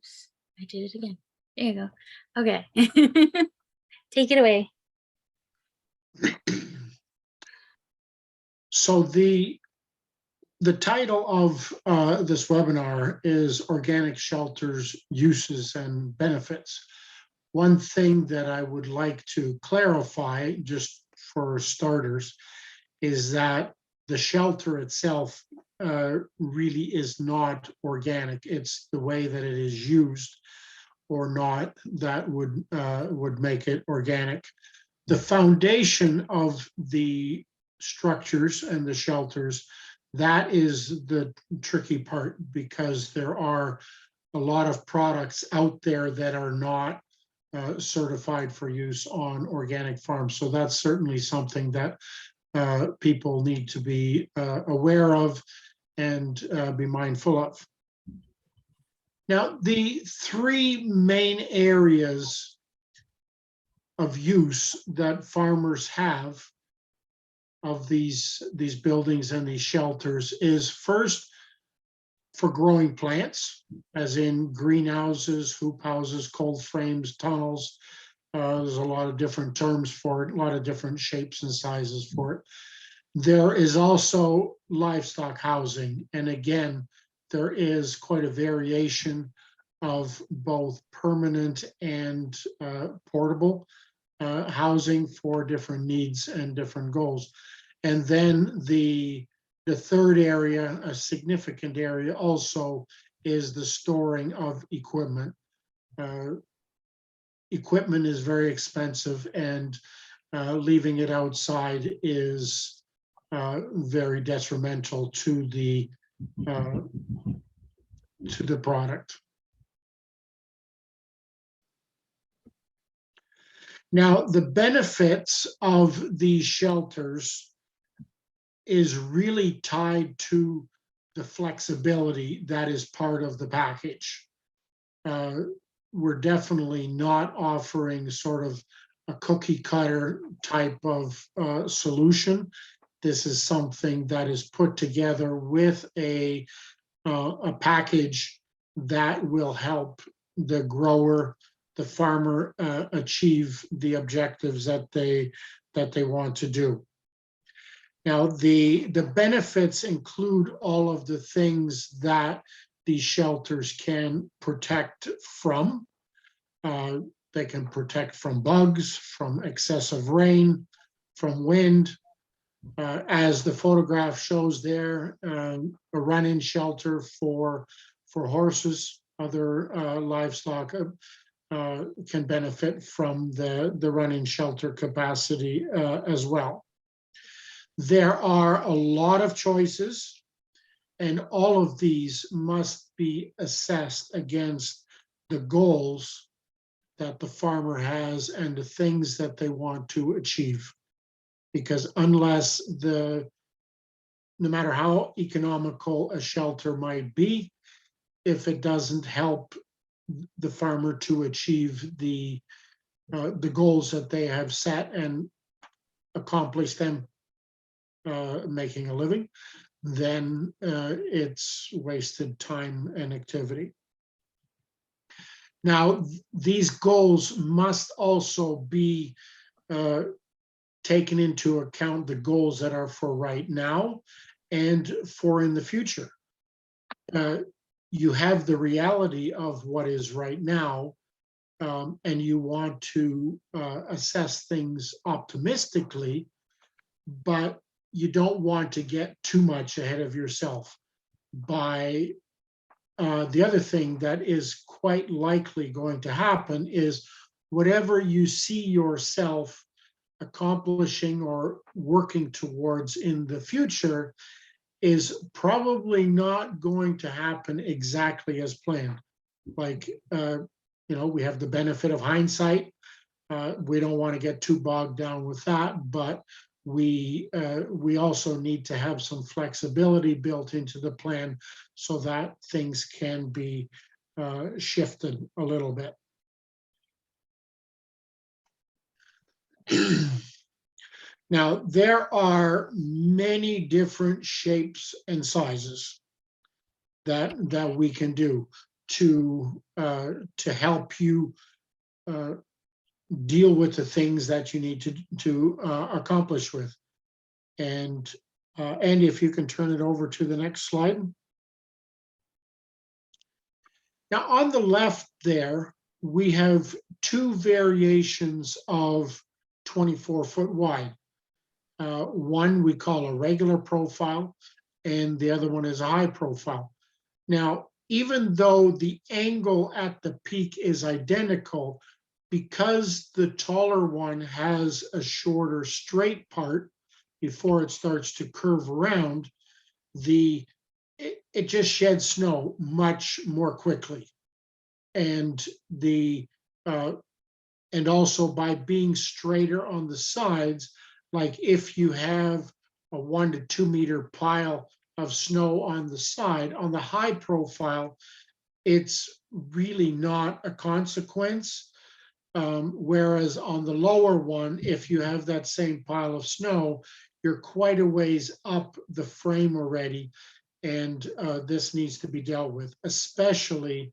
Oops, I did it again. There you go. Okay. Take it away. So the title of this webinar is Organic Shelters, Uses and Benefits. One thing that I would like to clarify, just for starters, is that the shelter itself really is not organic. It's the way that it is used or not that would make it organic. The foundation of the structures and the shelters, that is the tricky part, because there are a lot of products out there that are not certified for use on organic farms. So that's certainly something that people need to be aware of and be mindful of. Now, the three main areas of use that farmers have of these buildings and these shelters is, first, for growing plants, as in greenhouses, hoop houses, cold frames, tunnels. There's a lot of different terms for it, a lot of different shapes and sizes for it. There is also livestock housing. And again, there is quite a variation of both permanent and portable housing for different needs and different goals. And then the third area, a significant area also, is the storing of equipment. Equipment is very expensive, and leaving it outside is very detrimental to the product. Now, the benefits of these shelters is really tied to the flexibility that is part of the package. We're definitely not offering sort of a cookie cutter type of solution. This is something that is put together with a package that will help the grower, the farmer, achieve the objectives that they want to do. Now, the benefits include all of the things that these shelters can protect from. They can protect from bugs, from excessive rain, from wind. As the photograph shows there, a run-in shelter for horses, other livestock can benefit from the run-in shelter capacity as well. There are a lot of choices, and all of these must be assessed against the goals that the farmer has and the things that they want to achieve. Because unless no matter how economical a shelter might be, if it doesn't help the farmer to achieve the goals that they have set and accomplish them, making a living, then it's wasted time and activity. Now, these goals must also be taken into account, the goals that are for right now and for in the future. You have the reality of what is right now, and you want to assess things optimistically, but you don't want to get too much ahead of yourself. By the other thing that is quite likely going to happen is whatever you see yourself accomplishing or working towards in the future is probably not going to happen exactly as planned. Like, we have the benefit of hindsight. We don't want to get too bogged down with that, but we also need to have some flexibility built into the plan so that things can be shifted a little bit. Now, there are many different shapes and sizes that we can do. to help you deal with the things that you need to accomplish with. And Andy, if you can turn it over to the next slide. Now on the left there, we have two variations of 24-foot wide. One we call a regular profile, and the other one is a high profile. Now, even though the angle at the peak is identical, because the taller one has a shorter straight part before it starts to curve around, it just sheds snow much more quickly. And and also by being straighter on the sides, like if you have a 1 to 2 meter pile of snow on the side, on the high profile, it's really not a consequence. Whereas on the lower one, if you have that same pile of snow, you're quite a ways up the frame already, and this needs to be dealt with, especially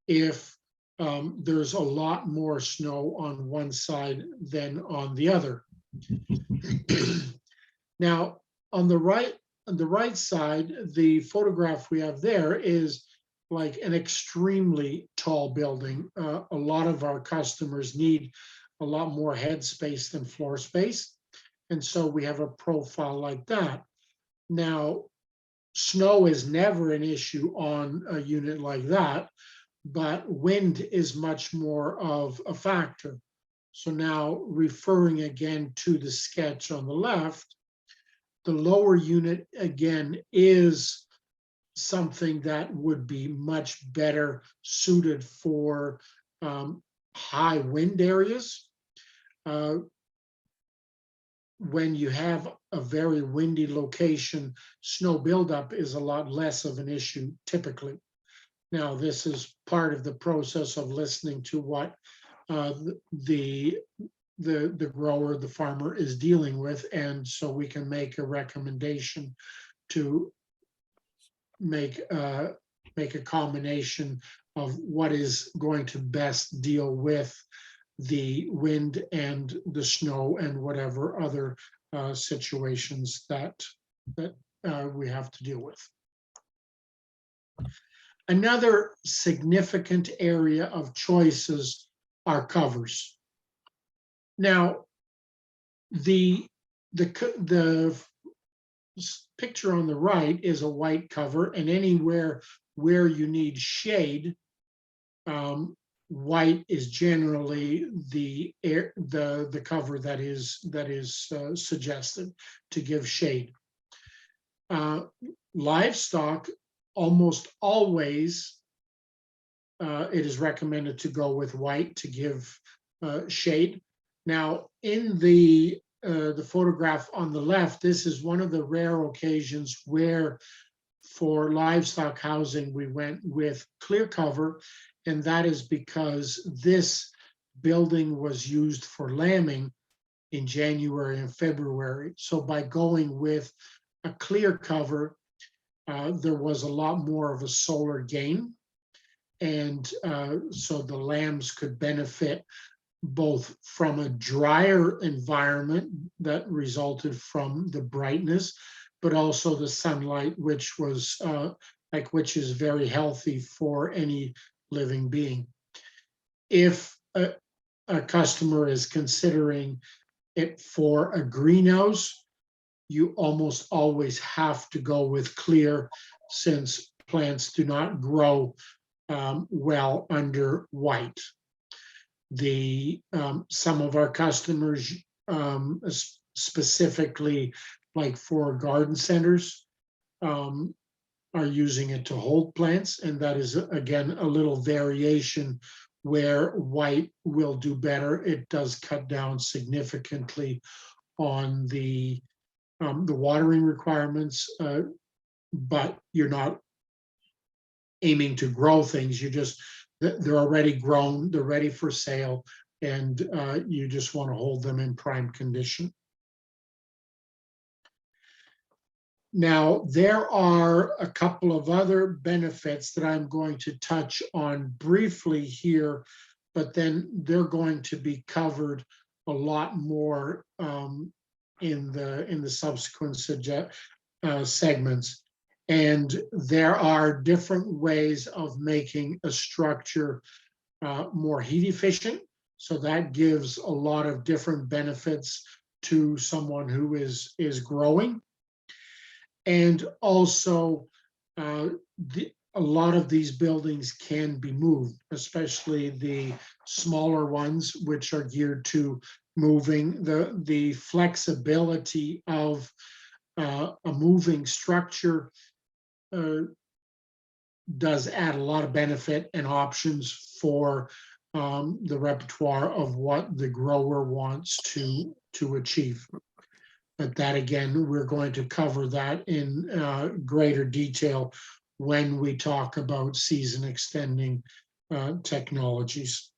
if there's a lot more snow on one side than on the other. Now, on the right side, the photograph we have there is like an extremely tall building. A lot of our customers need a lot more head space than floor space. And so we have a profile like that. Now, snow is never an issue on a unit like that, but wind is much more of a factor. So now referring again to the sketch on the left, the lower unit again is something that would be much better suited for high wind areas. When you have a very windy location, snow buildup is a lot less of an issue typically. Now, this is part of the process of listening to what the grower, the farmer is dealing with, and so we can make a recommendation to make a combination of what is going to best deal with the wind and the snow and whatever other situations that we have to deal with. Another significant area of choices are covers. Now, the picture on the right is a white cover, and anywhere where you need shade, white is generally the cover that is suggested to give shade. Livestock, almost always, it is recommended to go with white to give shade. Now, in the photograph on the left, this is one of the rare occasions where for livestock housing, we went with clear cover, and that is because this building was used for lambing in January and February. So by going with a clear cover, there was a lot more of a solar gain. And so the lambs could benefit both from a drier environment that resulted from the brightness, but also the sunlight, which was which is very healthy for any living being. If a customer is considering it for a greenhouse, you almost always have to go with clear, since plants do not grow well under white. Some of our customers, specifically like for garden centers, are using it to hold plants, and that is again a little variation where white will do better. It does cut down significantly on the watering requirements, but you're not aiming to grow things. You just, they're already grown, they're ready for sale, and you just want to hold them in prime condition. Now, there are a couple of other benefits that I'm going to touch on briefly here, but then they're going to be covered a lot more in the subsequent segments. And there are different ways of making a structure more heat efficient. So that gives a lot of different benefits to someone who is growing. And also, a lot of these buildings can be moved, especially the smaller ones, which are geared to moving. The flexibility of a moving structure does add a lot of benefit and options for the repertoire of what the grower wants to achieve. But that, again, we're going to cover that in greater detail when we talk about season extending technologies.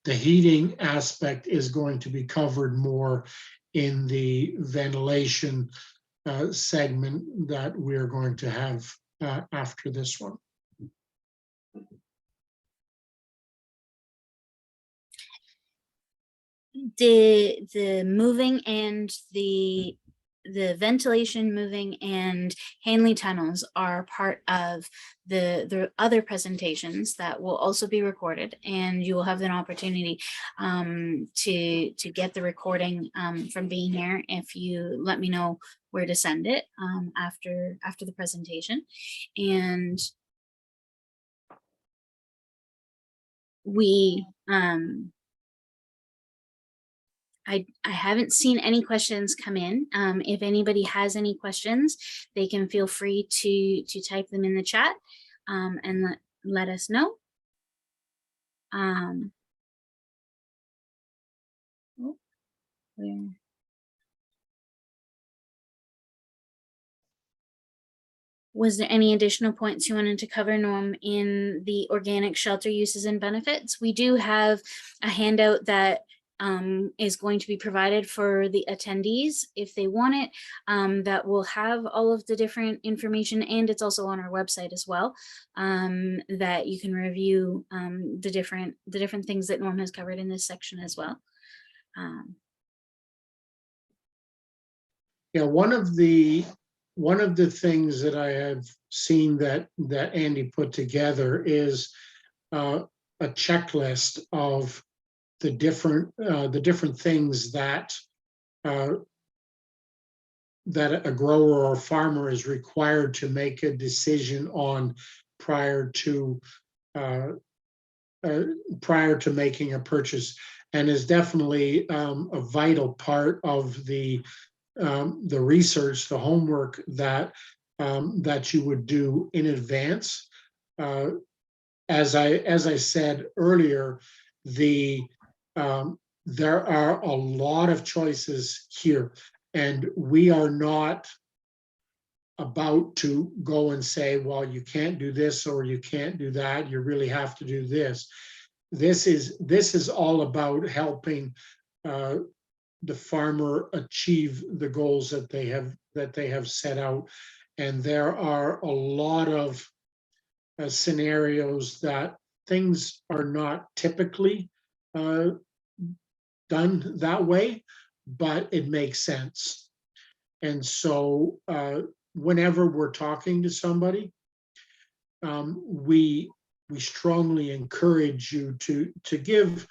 The heating aspect is going to be covered more in the ventilation segment that we're going to have after this one. The moving and the ventilation moving and Hanley tunnels are part of the other presentations that will also be recorded, and you will have an opportunity to get the recording from being here if you let me know where to send it after the presentation. And we I haven't seen any questions come in. If anybody has any questions, they can feel free to type them in the chat and let us know. Was there any additional points you wanted to cover, Norm, in the organic shelter uses and benefits? We do have a handout that is going to be provided for the attendees if they want it, that will have all of the different information, and it's also on our website as well, that you can review the different things that Norm has covered in this section as well. Yeah, one of the things that I have seen that Andy put together is a checklist of the different things that that a grower or farmer is required to make a decision on prior to making a purchase, and is definitely a vital part of the research, the homework that that you would do in advance. As I said earlier, there are a lot of choices here, and we are not about to go and say, well, you can't do this or you can't do that. You really have to do this. This is all about helping the farmer achieve the goals that they have set out. And there are a lot of scenarios that things are not typically done that way, but it makes sense. And so whenever we're talking to somebody, we strongly encourage you to give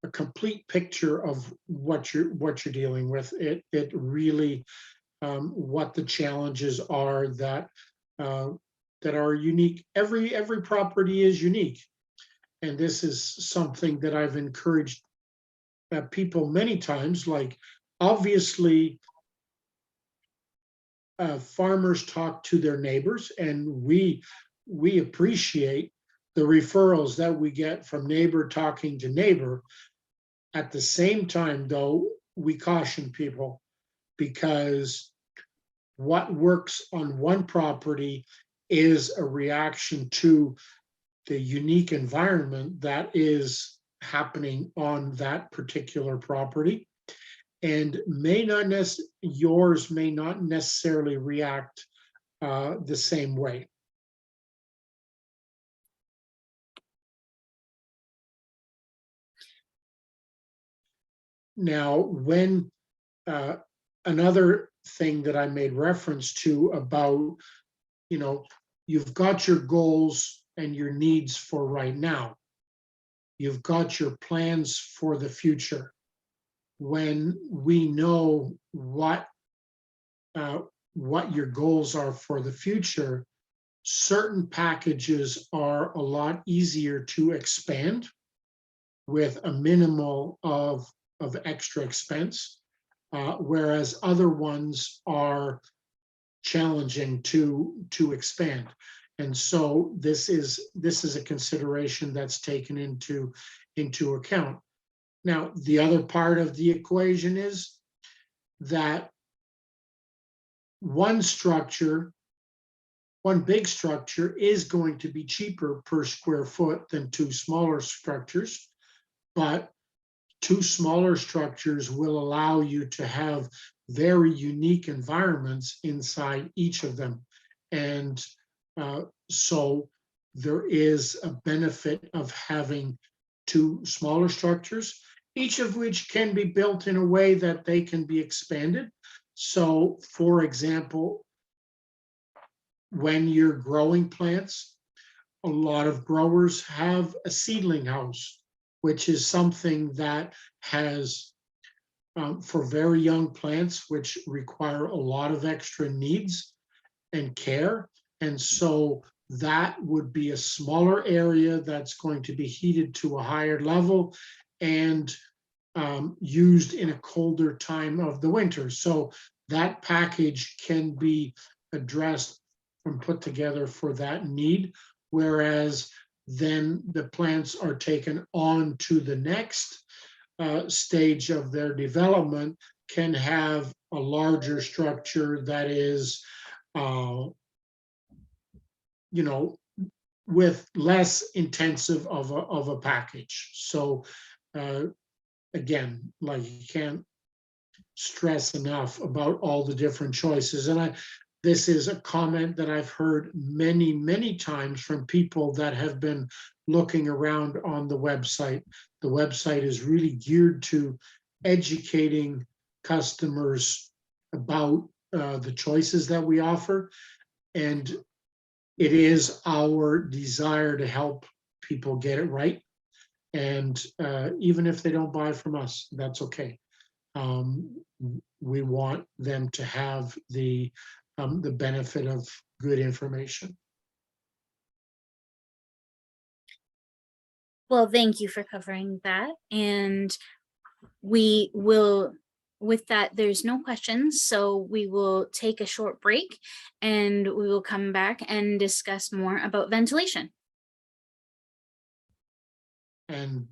a complete picture of what you're dealing with. It really what the challenges are that that are unique. Every property is unique, and this is something that I've encouraged people many times. Like, obviously, farmers talk to their neighbors, and we appreciate the referrals that we get from neighbor talking to neighbor. At the same time, though, we caution people, because what works on one property is a reaction to the unique environment that is happening on that particular property. and yours may not necessarily react the same way. Now, when another thing that I made reference to about, you've got your goals and your needs for right now. You've got your plans for the future. When we know what your goals are for the future, certain packages are a lot easier to expand with a minimal of extra expense, whereas other ones are challenging to expand. And so this is a consideration that's taken into account. Now, the other part of the equation is that one big structure is going to be cheaper per square foot than two smaller structures, but two smaller structures will allow you to have very unique environments inside each of them. And so there is a benefit of having two smaller structures, each of which can be built in a way that they can be expanded. So, for example, when you're growing plants, a lot of growers have a seedling house, which is something that has, for very young plants, which require a lot of extra needs and care. And so that would be a smaller area that's going to be heated to a higher level and used in a colder time of the winter. So that package can be addressed and put together for that need, whereas then the plants are taken on to the next stage of their development, can have a larger structure that is, with less intensive of a package. So again, like, you can't stress enough about all the different choices. And this is a comment that I've heard many, many times from people that have been looking around on the website. The website is really geared to educating customers about the choices that we offer. And it is our desire to help people get it right. And even if they don't buy from us, that's okay. We want them to have the benefit of good information. Well, thank you for covering that. And we will, with that, there's no questions. So we will take a short break and we will come back and discuss more about ventilation. And